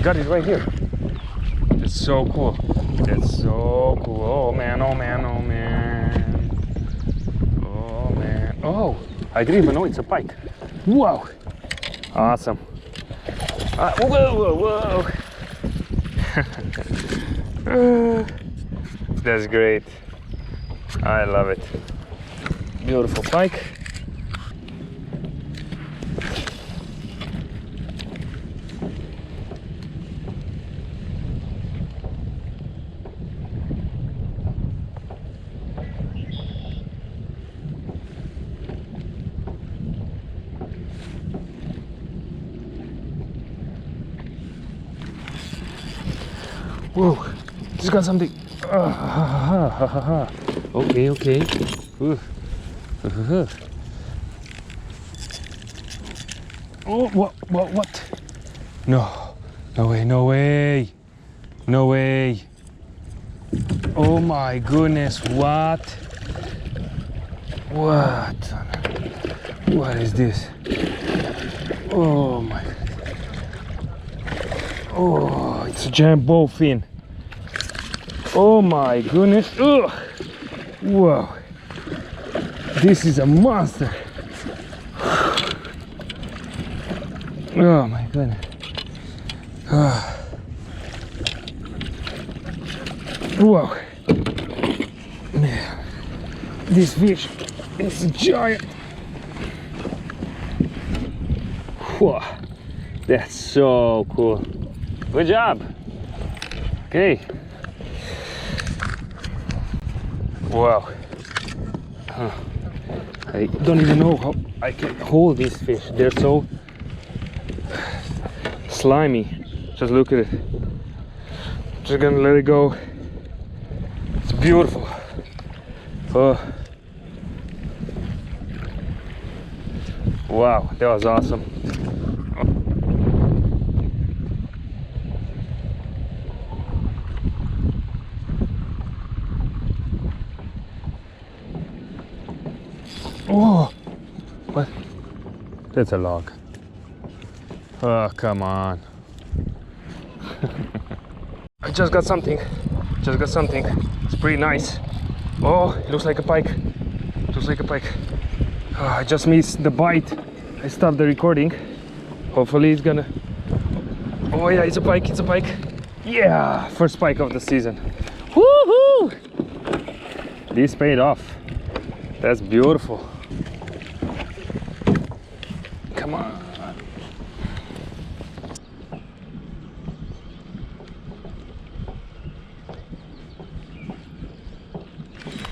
got it right here. That's so cool. That's so cool. Oh man, oh man, oh man. Oh man. Oh, I didn't even know it's a pike. Wow. Awesome. Whoa, whoa, whoa. That's great. I love it. Beautiful pike. Whoa, just got something. Okay, okay. Oh, what? No, no way, no way, no way. Oh my goodness, what? What is this? Oh my. Oh, it's a giant bowfin. Oh my goodness. Ugh. Whoa. This is a monster. Oh my goodness. Whoa. Man, this fish is giant. Whoa. That's so cool. Good job. Okay. Wow. I don't even know how I can hold these fish. They're so slimy. Just look at it. Just gonna let it go. It's beautiful. Oh. Wow, that was awesome. Oh, what? That's a log. Oh, come on. I just got something. It's pretty nice. Oh, it looks like a pike. Oh, I just missed the bite. I stopped the recording. Hopefully it's gonna... Oh yeah, it's a pike. Yeah, first pike of the season. Woohoo! This paid off. That's beautiful. Come on.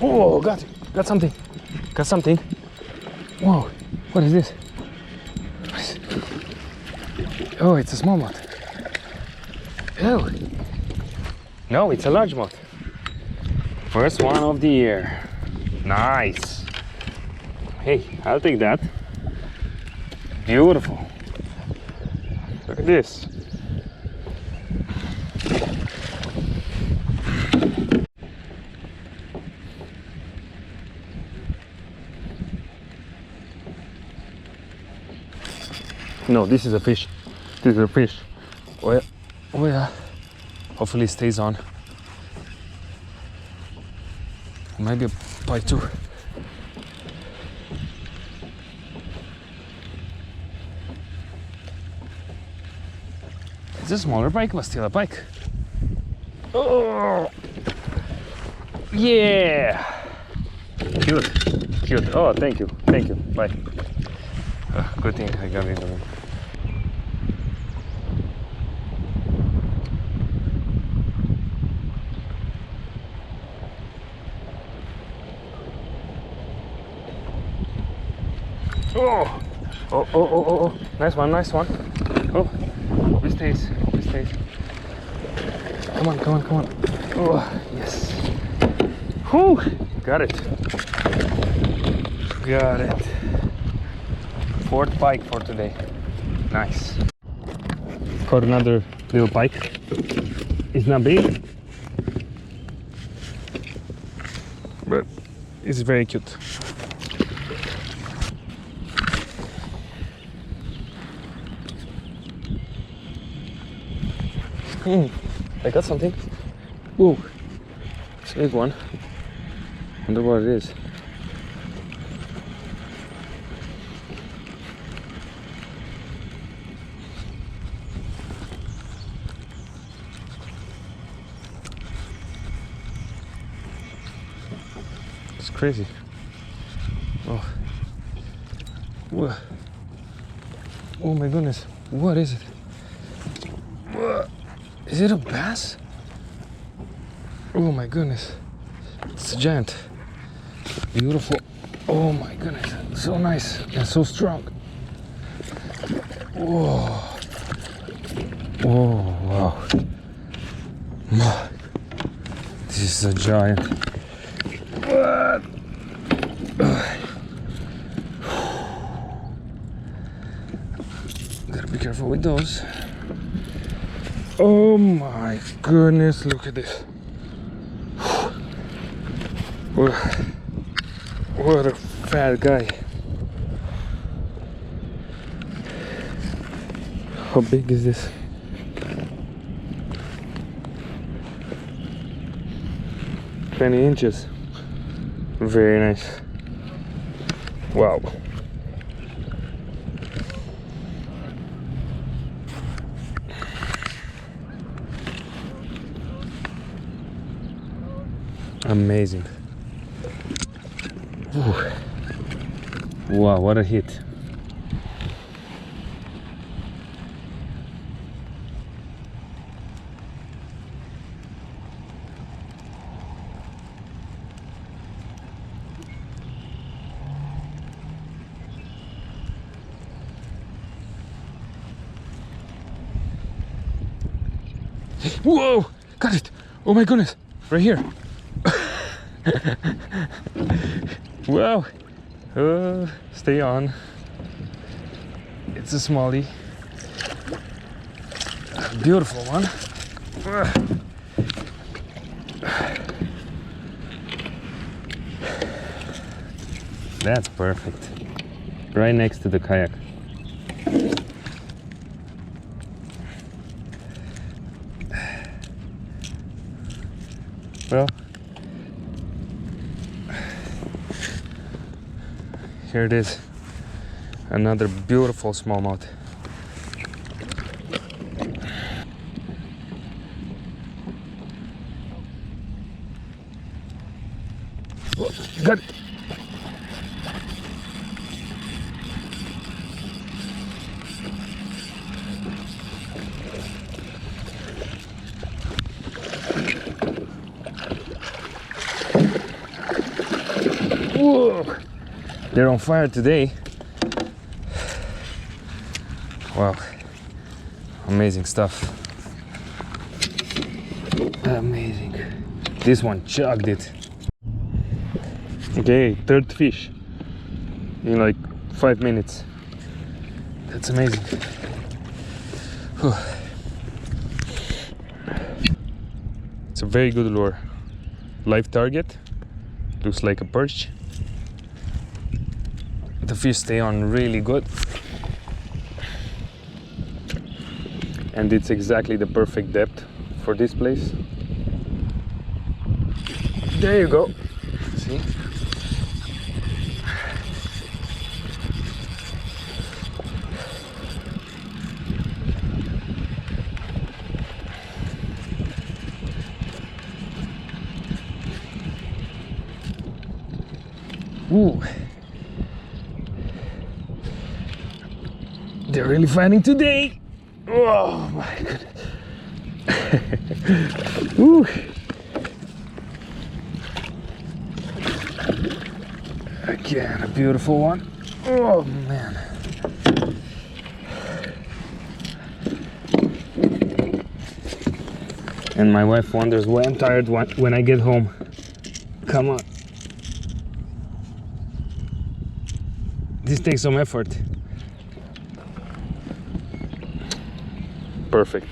Oh, got something. Whoa, what is this? Oh, it's a smallmouth. Oh, no, it's a largemouth. First one of the year. Nice. Hey, I'll take that. Beautiful. Look at this. No, this is a fish. Oh yeah. Oh yeah. Hopefully it stays on. Maybe a pike too. It's a smaller pike, but still a pike. Oh, yeah. Cute. Oh, thank you. Bye. Good thing I got it. Oh. Nice one. Oh, we stays. Come on. Oh, yes. Whew, got it. Fourth pike for today. Nice. Caught another little pike. It's not big, but it's very cute. I got something. Ooh, it's a big one. Wonder what it is. It's crazy. Oh. Whoa. Oh my goodness. What is it? Whoa. Is it a bass? Oh my goodness. It's a giant. Beautiful. Oh my goodness. So nice and so strong. Whoa. Oh wow. This is a giant. What? Gotta be careful with those. Oh my goodness, look at this. What a fat guy. How big is this? "20 inches. Very nice. Wow. Amazing. Ooh. Wow, what a hit. Whoa! Got it! Oh my goodness! Right here! Wow! Stay on. It's a smallie. Beautiful one. That's perfect. Right next to the kayak. Well, here it is. Another beautiful smallmouth. Got it. Whoa. They're on fire today. Wow. Amazing stuff. Amazing. This one chugged it. Okay, third fish in like 5 minutes. That's amazing. Whew. It's a very good lure. Live target. Looks like a perch. The fish stay on really good. And it's exactly the perfect depth for this place. There you go. See? Ooh. They're really fighting today. Oh my goodness. Ooh. Again, a beautiful one. Oh man. And my wife wonders why I'm tired when I get home. Come on. This takes some effort. Perfect.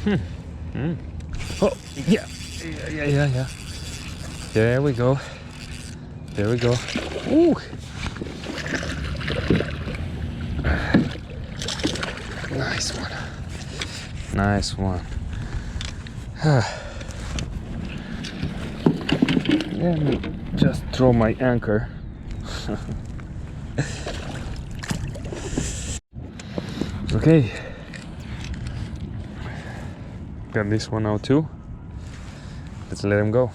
Oh, yeah. Yeah. There we go. Ooh. Nice one. Let me just throw my anchor. Okay. Got this one out too. Let's let him go.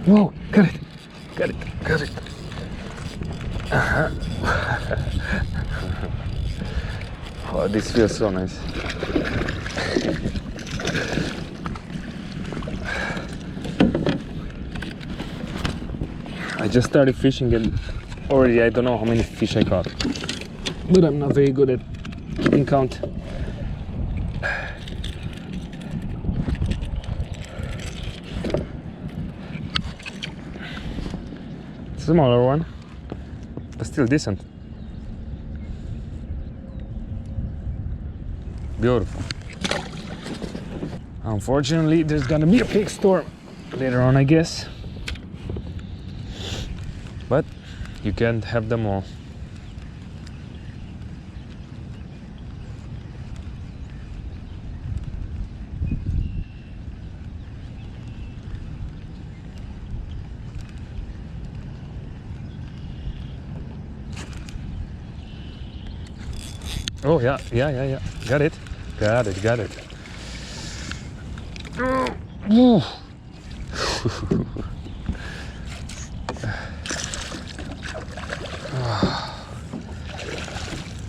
Whoa, got it. Oh, this feels so nice. I just started fishing and already I don't know how many fish I caught. But I'm not very good at keeping count. Smaller one, but still decent. Beautiful. Unfortunately, there's gonna be a big storm later on, I guess. But you can't have them all. Oh yeah. Got it. Ooh.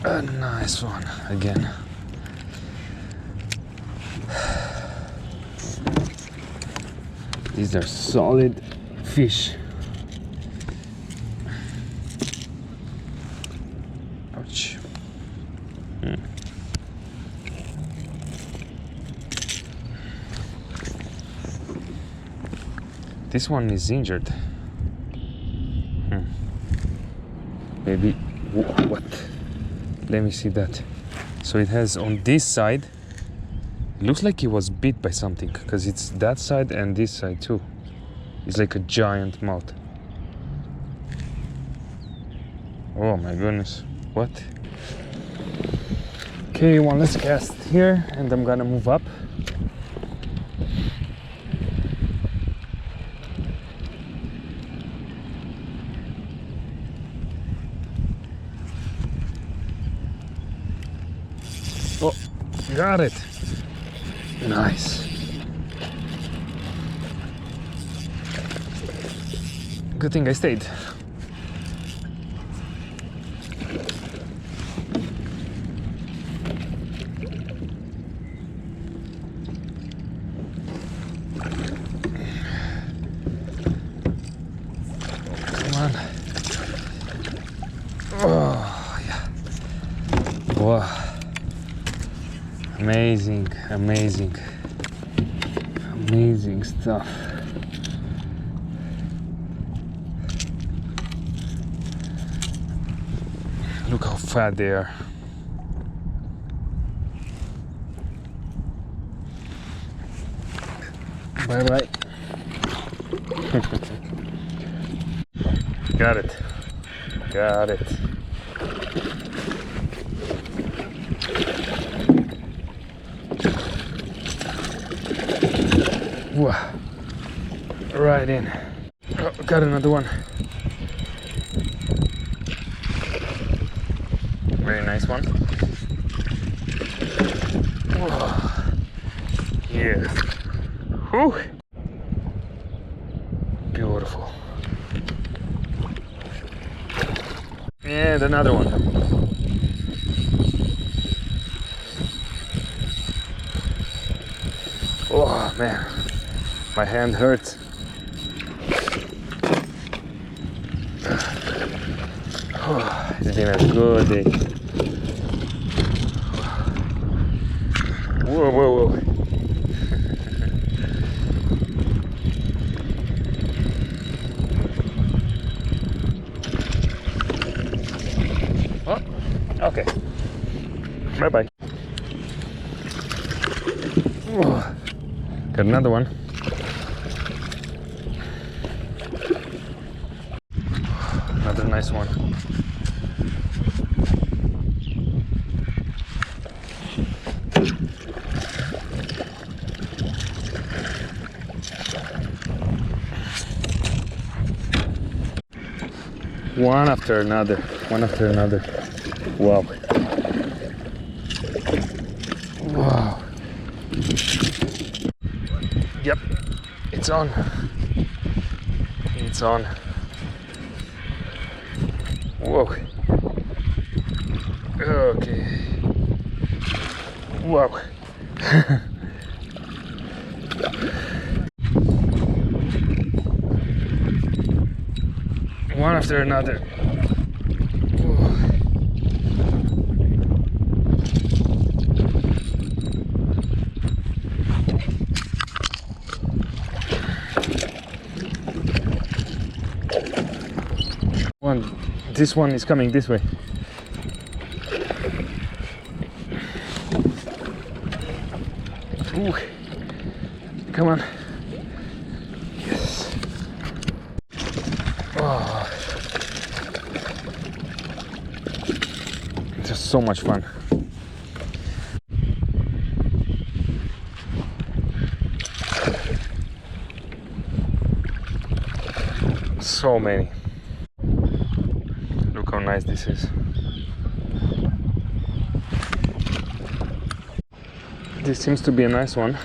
A nice one again. These are solid fish. Ouch. This one is injured. Maybe what? Let me see that. So it has on this side. It looks like he was bit by something because it's that side and this side too. It's like a giant mouth. Oh my goodness! What? Okay, one last cast here, and I'm gonna move up. Oh, got it. Nice. Good thing I stayed. Come on. Oh, yeah. Wow. Amazing stuff. Look how fat they are. Bye bye. Got it. Wow. Right in. Oh, got another one. Very nice one. Whoa. Yeah. Whew. Beautiful. And another one. Oh man, my hand hurts. Oh, it's been a good day. Whoa. Whoa. Oh, okay. Bye bye. Whoa. Got another one. Another nice one. One after another, one after another. Wow. Wow. Yep, it's on. It's on. Whoa. Okay. Wow. One after another. This one is coming this way. Ooh. Come on. Yes. Oh. Just so much fun. So many. Look how nice this is. This seems to be a nice one.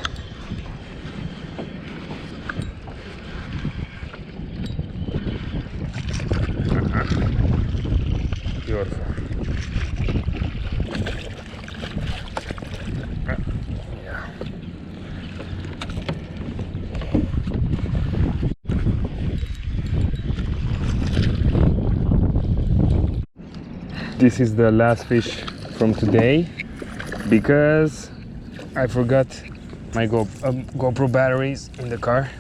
Beautiful. Yeah. This is the last fish from today because I forgot my GoPro batteries in the car.